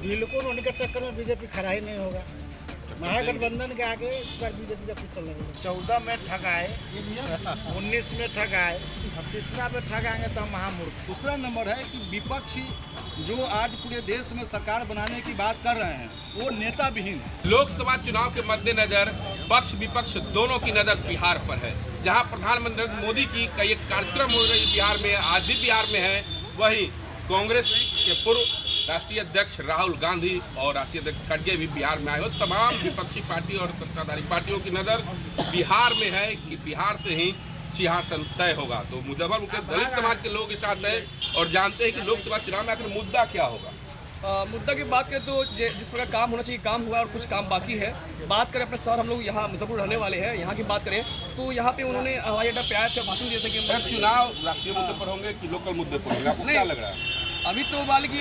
बिल्कुल उनके टक्कर में बीजेपी खड़ा ही नहीं होगा। महागठबंधन के आगे इस बार बीजेपी का कुछ चलने नहीं। 14 में ठगाए, 19 में ठगाए, अब तीसरा में ठगाएंगे तो हम महामूर्ख। दूसरा नंबर है कि विपक्ष जो आज पूरे देश में सरकार बनाने की बात कर रहे हैं वो नेता विहीन है। लोकसभा चुनाव के मद्देनजर पक्ष विपक्ष दोनों की नजर बिहार पर है, जहां प्रधानमंत्री नरेंद्र मोदी की कई कार्यक्रम हो रही बिहार में, आज भी बिहार में है। वहीं कांग्रेस के पूर्व राष्ट्रीय अध्यक्ष राहुल गांधी और राष्ट्रीय अध्यक्ष खड़गे भी बिहार में आए हो। तमाम विपक्षी पार्टी और सत्ताधारी पार्टियों की नज़र बिहार में है कि बिहार से ही सिंहासन तय होगा। तो मुजफ्फरपुर के दलित समाज के लोग के साथ है और जानते हैं कि लोकसभा चुनाव में आखिर मुद्दा क्या होगा। मुद्दा की बात करें तो जिस प्रकार काम होना चाहिए काम हुआ और कुछ काम बाकी है। बात करें अपने शहर, हम लोग यहाँ मुजफ्फरपुर रहने वाले हैं, यहाँ की बात करें तो यहाँ पे उन्होंने हवाई अड्डा पे आए थे, भाषण दिए थे कि चुनाव राष्ट्रीय मुद्दे पर होंगे कि लोकल मुद्दे पर होंगे, आपको क्या लग रहा है? अभी तो वाले की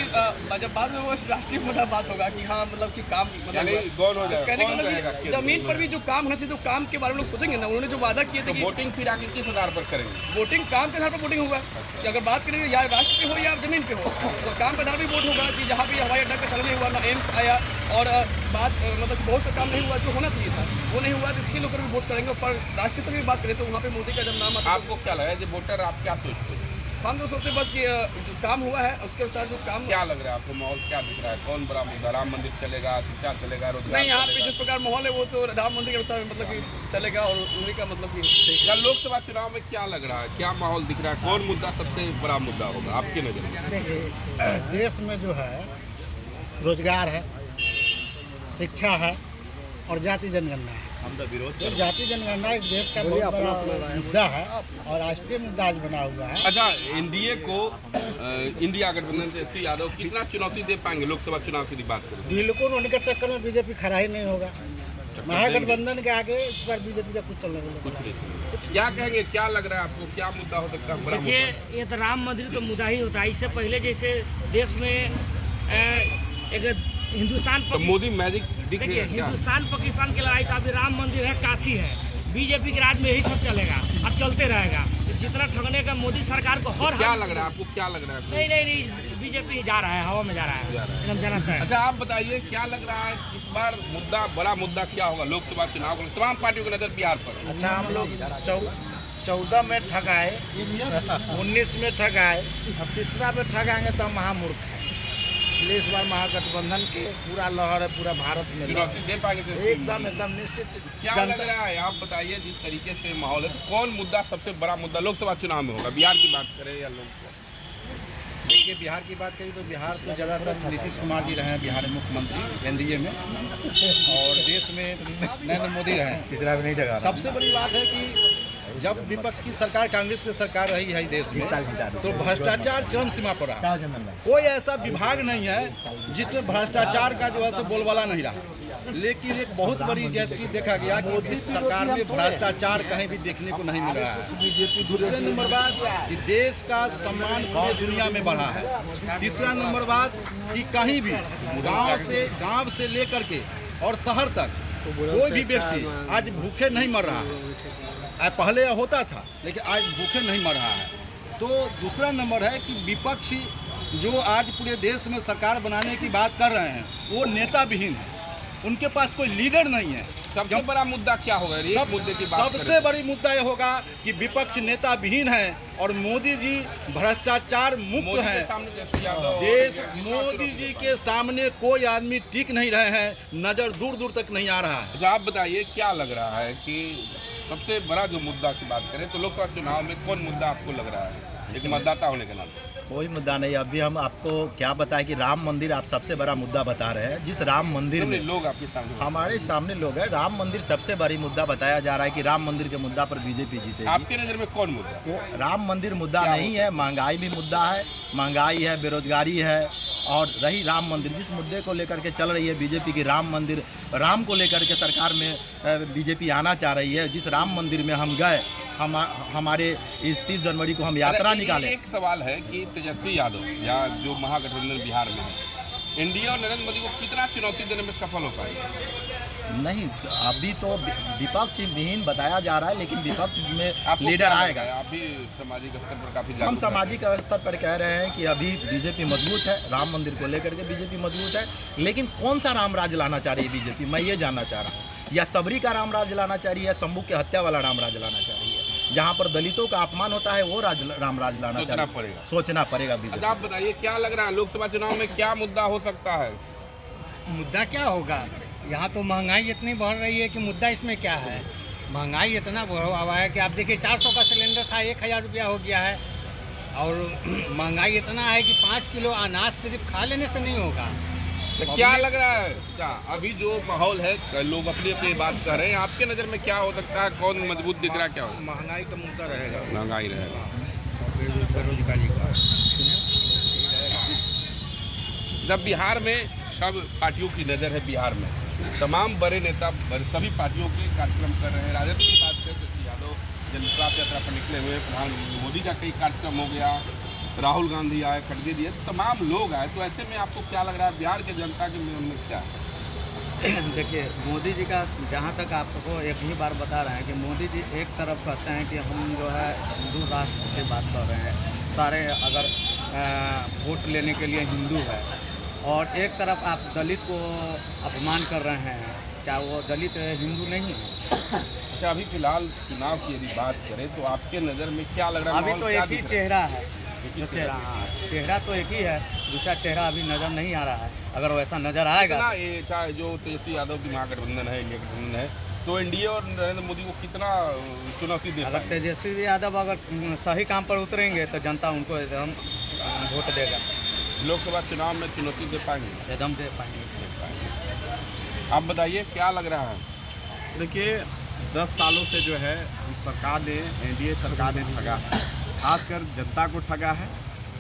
जब बाद में वो राष्ट्रीय मुद्दा बात होगा कि हाँ मतलब कि काम यानी गौन हो जाएगा, कहने का कौन रहेगा? मतलब जमीन पर भी जो काम होना चाहिए तो काम के बारे में लोग सोचेंगे ना। उन्होंने जो वादा किए थे तो वोटिंग फिर आगे किस आधार पर करेंगे? वोटिंग काम के आधार पर वोटिंग होगा कि अगर बात करें या राष्ट्र पे हो या जमीन पे हो तो काम के आधार पर वोट होगा कि जहाँ भी हवाई अड्डा का चलन नहीं हुआ, ना एम्स आया और बात मतलब बहुत सा काम नहीं हुआ जो होना चाहिए था वो नहीं हुआ, तो इसके लोग भी वोट करेंगे। पर राष्ट्रीय स्तर की बात करें तो वहाँ पे मोदी का जब नाम आता है। आपको क्या लगा है वोटर, आप क्या सोचते हैं? हम तो सोचते बस कि जो काम हुआ है उसके साथ जो काम क्या लग रहा है आपको? माहौल क्या दिख रहा है? कौन बड़ा मुद्दा? राम मंदिर चलेगा, शिक्षा चलेगा, रोजगार नहीं, यहाँ पे चलेगा? जिस प्रकार माहौल है वो तो राम मंदिर के अनुसार मतलब कि चलेगा और उन्हीं का मतलब कि या लोकसभा चुनाव में क्या लग रहा है, क्या माहौल दिख रहा है? कौन मुद्दा सबसे बड़ा मुद्दा होगा आपके नजर में? देखिए, देश में जो है रोजगार है, शिक्षा है और जाति जनगणना है। हम तो विरोध तो जाति जनगणना इस देश का बहुत बड़ा मुद्दा है और राष्ट्रीय मुद्दा आज बना हुआ है। अच्छा, एनडीए को इंडिया गठबंधन से श्री यादव कितना चुनौती दे पाएंगे लोकसभा चुनाव की बात करें? बिल्कुल उनके टक्कर में बीजेपी खड़ा ही नहीं होगा। महागठबंधन के आगे इस बार बीजेपी का कुछ चलने नहीं। कुछ नहीं। क्या कहेंगे, क्या लग रहा है आपको, क्या मुद्दा हो सकता है बड़ा देखिए, मुद्दा? ये तो राम मंदिर का मुद्दा ही होता है। इससे पहले जैसे देश में एक हिंदुस्तान तो मोदी मैजिक दिख देखिए, रहा है क्या? हिंदुस्तान पाकिस्तान की लड़ाई था, अभी राम मंदिर है, काशी है। बीजेपी के राज में यही सब चलेगा और चलते रहेगा। जितना ठगने का मोदी सरकार को हर क्या लग रहा है आपको, क्या लग रहा है? नहीं, बीजेपी जा रहा है, हवा में जा रहा है एकदम जनता है। अच्छा, आप बताइए क्या लग रहा है इस बार मुद्दा, बड़ा मुद्दा क्या होगा लोकसभा चुनाव को? तमाम पार्टियों की नजर बिहार पर। अच्छा, हम लोग 14 में ठगाए, 19 में ठगाए, अब तीसरा में ठगाएंगे तो हम महामूर्ख हैं। इसलिए इस बार महागठबंधन के पूरा लहर है पूरा भारत में। चुनौती दे पाएंगे? एकदम निश्चित। क्या लग रहा है, आप बताइए जिस तरीके से माहौल है, तो कौन मुद्दा सबसे बड़ा मुद्दा लोकसभा चुनाव में होगा? बिहार की बात करें या लोग? देखिए, बिहार की बात करें तो बिहार तो ज़्यादातर नीतीश कुमार जी रहे हैं बिहार में मुख्यमंत्री एनडीए में, और देश में नरेंद्र मोदी रहे हैं। तीसरा भी नहीं ठगा। सबसे बड़ी बात है कि जब विपक्ष की सरकार, कांग्रेस की सरकार रही है देश में, तो भ्रष्टाचार चरम सीमा पर रहा। कोई ऐसा विभाग नहीं है जिसमें भ्रष्टाचार का जो है सो बोलबाला नहीं रहा। लेकिन एक बहुत बड़ी चीज देखा गया कि इस सरकार में भ्रष्टाचार कहीं भी देखने को नहीं मिल रहा है। दूसरे नंबर बात कि देश का सम्मान पूरी दुनिया में बढ़ा है। तीसरा नंबर बात कि कहीं भी गांव से लेकर के और शहर तक कोई भी व्यक्ति आज भूखे नहीं मर रहा है। पहले होता था लेकिन आज भूखे नहीं मर रहा है। तो दूसरा नंबर है कि विपक्ष जो आज पूरे देश में सरकार बनाने की बात कर रहे हैं वो नेता विहीन है, उनके पास कोई लीडर नहीं है। सबसे बड़ा मुद्दा क्या होगा? मुद्दे की बात सबसे बड़ी मुद्दा ये होगा कि विपक्ष नेता विहीन है और मोदी जी भ्रष्टाचार मुक्त है। मोदी जी के सामने कोई आदमी टिक नहीं रहे हैं, नजर दूर दूर तक नहीं आ रहा है। अच्छा, आप बताइए क्या लग रहा है कि सबसे बड़ा जो मुद्दा की बात करें तो लोकसभा चुनाव में कौन मुद्दा आपको लग रहा है एक मतदाता होने के नाते? कोई मुद्दा नहीं। अभी हम आपको क्या बताएं कि राम मंदिर आप सबसे बड़ा मुद्दा बता रहे हैं। जिस राम मंदिर में लोग आपके सामने, हमारे सामने लोग हैं, राम मंदिर सबसे बड़ी मुद्दा बताया जा रहा है कि राम मंदिर के मुद्दा पर बीजेपी जीतेगी। आपके नज़र में कौन मुद्दा? वो राम मंदिर मुद्दा नहीं है, महंगाई भी मुद्दा है। महंगाई है, बेरोजगारी है, और रही राम मंदिर, जिस मुद्दे को लेकर के चल रही है बीजेपी की, राम मंदिर, राम को लेकर के सरकार में बीजेपी आना चाह रही है। जिस राम मंदिर में हम गए, हमारे इस 30 जनवरी को हम यात्रा निकाले। एक सवाल है कि तेजस्वी यादव या जो महागठबंधन बिहार में है, एनडीए और नरेंद्र मोदी को कितना चुनौती देने में सफल हो पाएगी? नहीं, अभी तो विपक्ष विहीन बताया जा रहा है, लेकिन विपक्ष में आपको लीडर क्या आएगा। लगता है? आप भी सामाजिक स्तर पर काफी हम जागरूक सामाजिक स्तर पर कह रहे हैं कि अभी बीजेपी मजबूत है, राम मंदिर को लेकर के बीजेपी मजबूत है, लेकिन कौन सा राम राज लाना चाह रही है बीजेपी, मैं ये जानना चाह रहा हूँ। या सबरी का राम राज लाना चाह रही है, शंभू के हत्या वाला राम राज लाना चाह रही है, जहाँ पर दलितों का अपमान होता है वो राम राज लाना चाह रही है। सोचना पड़ेगा अच्छा, बीजेपी। आप बताइए क्या लग रहा है लोकसभा चुनाव में क्या मुद्दा हो सकता है? मुद्दा क्या होगा? यहाँ तो महंगाई इतनी बढ़ रही है कि मुद्दा इसमें क्या है। महंगाई इतना बढ़ा हुआ है कि आप देखिए 400 का सिलेंडर था 1000 रुपया हो गया है। और महंगाई इतना है कि 5 किलो अनाज सिर्फ खा लेने से नहीं होगा। तो क्या लग रहा है, क्या अभी जो माहौल है लोग अपनी अपनी बात कर रहे हैं, आपके नज़र में क्या हो सकता है, कौन मजबूत दिख रहा है? क्या हो? महंगाई का मुद्दा रहेगा, महंगाई रहेगा। बेरोजगारी का। जब बिहार में सब पार्टियों की नज़र है, बिहार में तमाम बड़े नेता सभी पार्टियों के कार्यक्रम कर रहे हैं। राजद की बात करें तो यादव जनविश्वास यात्रा पर निकले हुए, प्रधानमंत्री मोदी का कई कार्यक्रम हो गया, राहुल गांधी आए, खड़गे दिए, तमाम लोग आए। तो ऐसे में आपको क्या लग रहा है बिहार के जनता के मन में क्या है? देखिए, मोदी जी का जहाँ तक आपको एक ही बार बता रहे हैं कि मोदी जी एक तरफ कहते हैं कि हम जो है हिंदू राष्ट्र की बात कर रहे हैं, सारे अगर वोट लेने के लिए हिंदू है, और एक तरफ आप दलित को अपमान कर रहे हैं। क्या वो दलित हिंदू नहीं है? अच्छा, अभी फिलहाल चुनाव की यदि बात करें तो आपके नज़र में क्या लग रहा है? अभी तो एक ही चेहरा है, चेहरा तो एक ही है, दूसरा चेहरा अभी नज़र नहीं आ रहा है। अगर वैसा नज़र आएगा ना, ये चाहे जो तेजस्वी यादव की महागठबंधन है, इंडिया गठबंधन है, तो एनडीए और नरेंद्र मोदी को कितना चुनौती दे अगर पाएंगे? तेजस्वी यादव अगर सही काम पर उतरेंगे तो जनता उनको एकदम वोट देगा, लोकसभा चुनाव में चुनौती दे पाएंगे? एकदम दे पाएंगे। आप बताइए क्या लग रहा है? देखिए, 10 सालों से जो है इस सरकार ने, एनडीए सरकार ने ठगा है, खासकर जनता को ठगा है।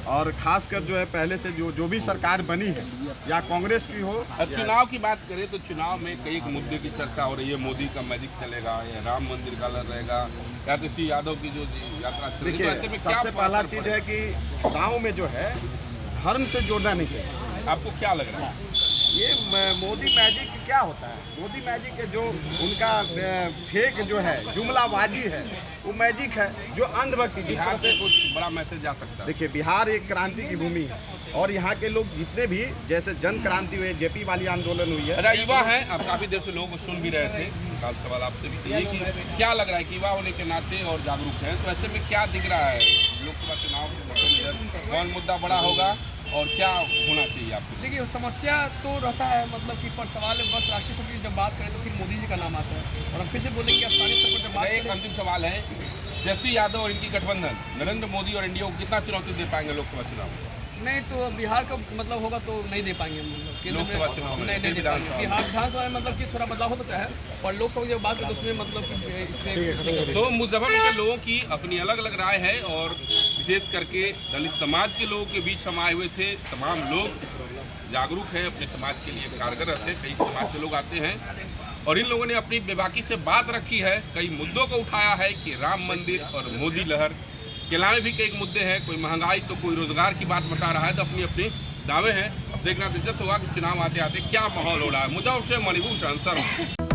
और खासकर जो है पहले से जो भी सरकार बनी है, या कांग्रेस की हो। अब चुनाव की बात करें तो चुनाव में कई मुद्दे की चर्चा हो रही है। मोदी का मैजिक चलेगा या राम मंदिर का लड़ रहेगा या तो श्री यादव की जो यात्रा चल रही है। तो ऐसे में क्या सबसे पहला चीज़ है कि गाँव में जो है धर्म से जोड़ना नहीं चाहिए। आपको क्या लग रहा है? ये मोदी मैजिक क्या होता है? मोदी मैजिक जो उनका फेक जो है, जुमलाबाजी है, वो मैजिक है जो अंधभक्ति। बिहार से कुछ बड़ा मैसेज आ सकता है। देखिए, बिहार एक क्रांति की भूमि है और यहाँ के लोग जितने भी, जैसे जन क्रांति हुई, जेपी वाली आंदोलन हुई है। अच्छा, युवा हैं, आप काफ़ी देर से लोगों को सुन भी रहे थे। काल सवाल आपसे भी चाहिए कि क्या लग रहा है कि युवा होने के नाते और जागरूक हैं, तो ऐसे में क्या दिख रहा है लोकसभा चुनाव के मद्देनजर, कौन मुद्दा बड़ा होगा और क्या होना चाहिए आपको? देखिए, समस्या तो रहता है, मतलब कि पर सवाल है बस राष्ट्रीय स्तर की जब बात करें तो फिर मोदी जी का नाम आता है। और हम फिर से बोलेंगे कि स्थानीय स्तर पर जब बात एक अंतिम सवाल है, तेजस्वी यादव और इनकी गठबंधन नरेंद्र मोदी और एनडीए को कितना चुनौती दे पाएंगे लोकसभा चुनाव में? नहीं तो बिहार का मतलब होगा तो नहीं दे पाएंगे, मतलब केंद्र में लोकसभा चुनाव में नहीं दे पाएंगे। बिहार विधानसभा में मतलब कि थोड़ा बदलाव हो सकता है, और लोकसभा की जब बात करें तो उसमें मतलब कि इसमें तो मुजफ्फरपुर के लोगों की अपनी अलग अलग राय है, और विशेष करके दलित समाज के लोगों के बीच हम आए हुए थे। तमाम लोग जागरूक हैं, अपने समाज के लिए कारगर रहते हैं, कई समाज से लोग आते हैं, और इन लोगों ने अपनी बेबाकी से बात रखी है, कई मुद्दों को उठाया है कि राम मंदिर और मोदी लहर के अलावा भी कई मुद्दे हैं, कोई महंगाई तो कोई रोजगार की बात बता रहा है, तो अपनी अपनी दावे हैं। अब देखना दिलचस्प होगा कि चुनाव आते आते क्या माहौल हो रहा है। मुजफ्फरपुर से मणिभूषण सर।